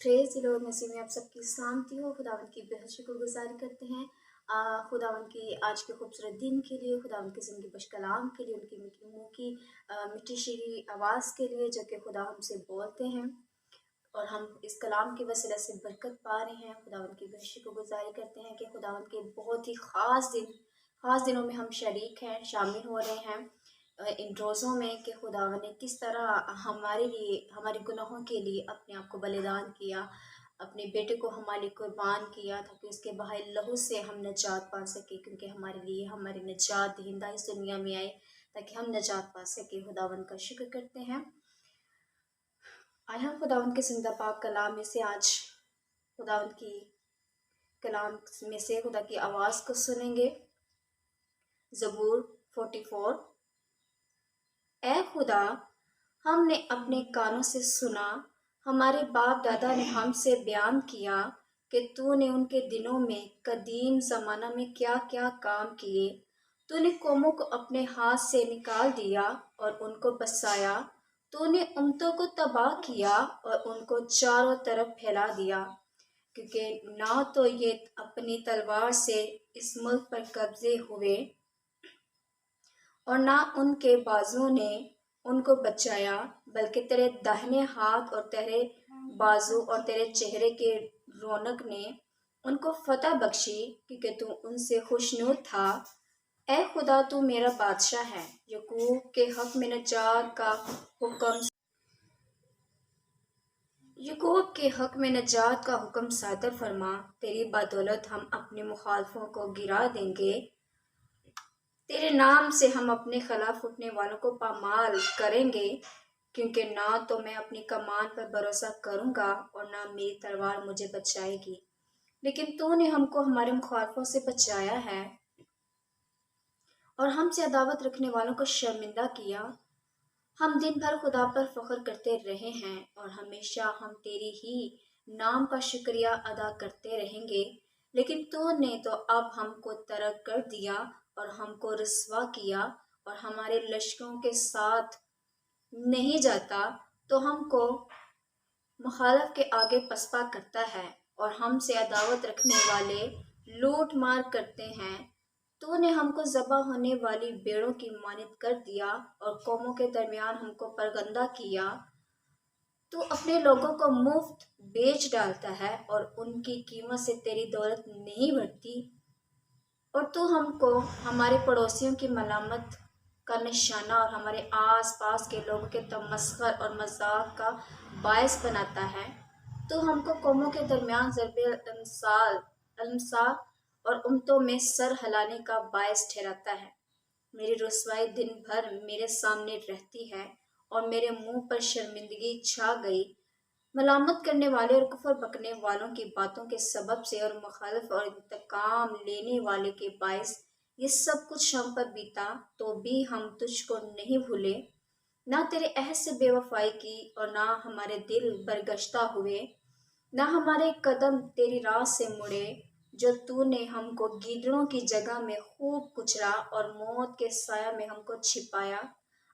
Praise the Lord. मसीह में आप सबकी सलामती हो। खुदावंद की बेहद शुक्रगुज़ारी करते हैं खुदावंद की आज के खूबसूरत दिन के लिए, खुदावंद की ज़िंदगी बख्श कलाम के लिए, उनकी मीठी मुँह की मीठी शीरी आवाज़ के लिए जो कि खुदा हमसे बोलते हैं और हम इस कलाम की वसीला से बरकत पा रहे हैं। खुदावंद की बेहद शुक्रगुज़ारी करते हैं कि खुदावंद के बहुत ही ख़ास दिनों में हम शरीक हैं, शामिल हो रहे हैं इन रोज़ों में कि खुदावंद ने किस तरह हमारे लिए, हमारे गुनाहों के लिए अपने आप को बलिदान किया, अपने बेटे को हमारे लिए कुर्बान किया ताकि उसके बहाए लहू से हम नजात पा सके, क्योंकि हमारे लिए हमारे नजात दहिंदा इस दुनिया में आए ताकि हम नजात पा सके। खुदावंद का शुक्र करते हैं। आए हम खुदावंद के जिंदा पाक कलाम में से आज खुदावंद की कलाम में से खुदा की आवाज़ को सुनेंगे। ज़बूर 44। ऐ खुदा, हमने अपने कानों से सुना, हमारे बाप दादा ने हमसे बयान किया कि तूने उनके दिनों में कदीम ज़माना में क्या क्या काम किए। तूने कौमों को अपने हाथ से निकाल दिया और उनको बसाया। तूने उम्मतों को तबाह किया और उनको चारों तरफ फैला दिया, क्योंकि ना तो ये अपनी तलवार से इस मुल्क पर कब्जे हुए और ना उनके बाजुओं ने उनको बचाया, बल्कि तेरे दाहिने हाथ और तेरे बाजू और तेरे चेहरे के रौनक ने उनको फतह बख्शी, क्योंकि तू उनसे खुशनूद था। ऐ खुदा, तू मेरा बादशाह है। याकूब के हक में नजात का हुक्म सादर फरमा। तेरी बदौलत हम अपने मुखालफों को गिरा देंगे। तेरे नाम से हम अपने खिलाफ उठने वालों को पामाल करेंगे, क्योंकि ना तो मैं अपनी कमान पर भरोसा करूंगा और ना मेरी तलवार मुझे बचाएगी, लेकिन तूने हमको हमारे मुखालफों से बचाया है और हमसे अदावत रखने वालों को शर्मिंदा किया। हम दिन भर खुदा पर फख्र करते रहे हैं और हमेशा हम तेरी ही नाम का शुक्रिया अदा करते रहेंगे, लेकिन तूने तो अब हमको तर्क कर दिया और हमको रुसवा किया और हमारे लश्करों के साथ नहीं जाता तो हमको मुखालफ के आगे पसपा करता है और हमसे अदावत रखने वाले लूट मार करते हैं। तूने हमको ज़बा होने वाली भेड़ों की मानित कर दिया और कौमों के दरमियान हमको परगंदा किया। तू अपने लोगों को मुफ्त बेच डालता है और उनकी कीमत से तेरी दौलत नहीं बढ़ती, और तू हमको हमारे पड़ोसियों की मलामत का निशाना और हमारे आस पास के लोगों के तमस्खर और मजाक का बायस बनाता है। तू हमको कौमों के दरमियान ज़रब-ए-अमसाल और उम्मतों में सर हिलाने का बायस ठहराता है। मेरी रुसवाई दिन भर मेरे सामने रहती है और मेरे मुंह पर शर्मिंदगी छा गई। मलामत करने वाले और कुफर बकने वालों की बातों के सबब से और मुखालिफ और इंतकाम लेने वाले के बायस ये सब कुछ हम पर बीता, तो भी हम तुझको नहीं भूले, ना तेरे अहद से बेवफाई की और ना हमारे दिल बरगश्ता हुए, ना हमारे कदम तेरी राह से मुड़े। जो तूने हमको गीदड़ों की जगह में खूब कुचला और मौत के साया में हमको छिपाया।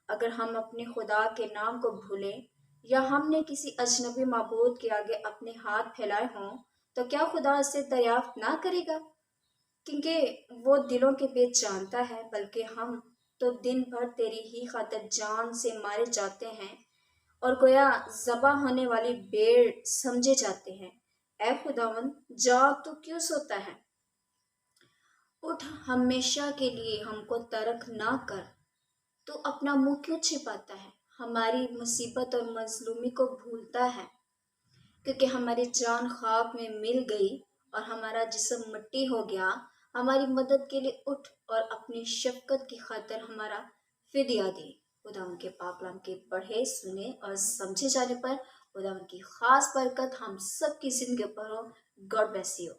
अगर हम अपने खुदा के नाम को भूलें या हमने किसी अजनबी माबूद के आगे अपने हाथ फैलाए हों, तो क्या खुदा इससे दरियाफ्त ना करेगा? क्योंकि वो दिलों के भेद जानता है। बल्कि हम तो दिन भर तेरी ही खातिर जान से मारे जाते हैं और गोया ज़बा होने वाली भेड़ समझे जाते हैं। ऐ खुदावन, जाग तो क्यों सोता है? उठ, हमेशा के लिए हमको तर्क ना कर। तू अपना मुंह क्यों छिपाता है? हमारी मुसीबत और मजलूमी को भूलता है, क्योंकि हमारी जान खाक में मिल गई और हमारा जिस्म मिट्टी हो गया। हमारी मदद के लिए उठ और अपनी शफकत की खातिर हमारा फिदिया दे। खुदा उनके पाक कलाम के पढ़े, सुने और समझे जाने पर खुदा उनकी खास बरकत हम सब की जिंदगी पर हो। God bless you.